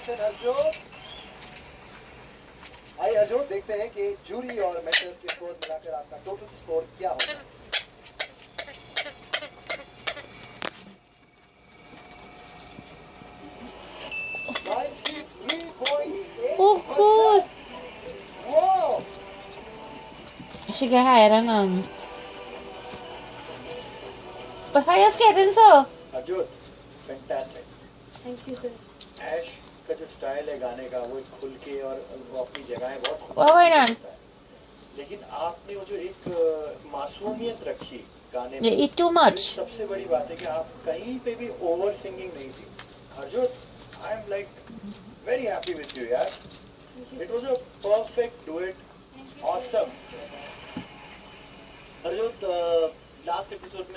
Congratulations Arjun. आइए अर्जुन देखते हैं कि जूरी और मेंटर्स के स्कोर मिलाकर आपका टोटल स्कोर क्या होगा। Oh, cool. She got higher than But highest getting so. Arjun, fantastic. Thank you sir. Aish का जो स्टाइल है गाने का वो खुल के और वो अपनी जगह है बहुत What going on? लेकिन आपने वो जो एक मासूमियत रखी गाने You में eat too much. सबसे बड़ी बात है कि आप कहीं पे भी ओवर सिंगिंग नहीं थी Arjun. I am like very happy with you यार। It was a perfect duet, awesome. Arjun last episode में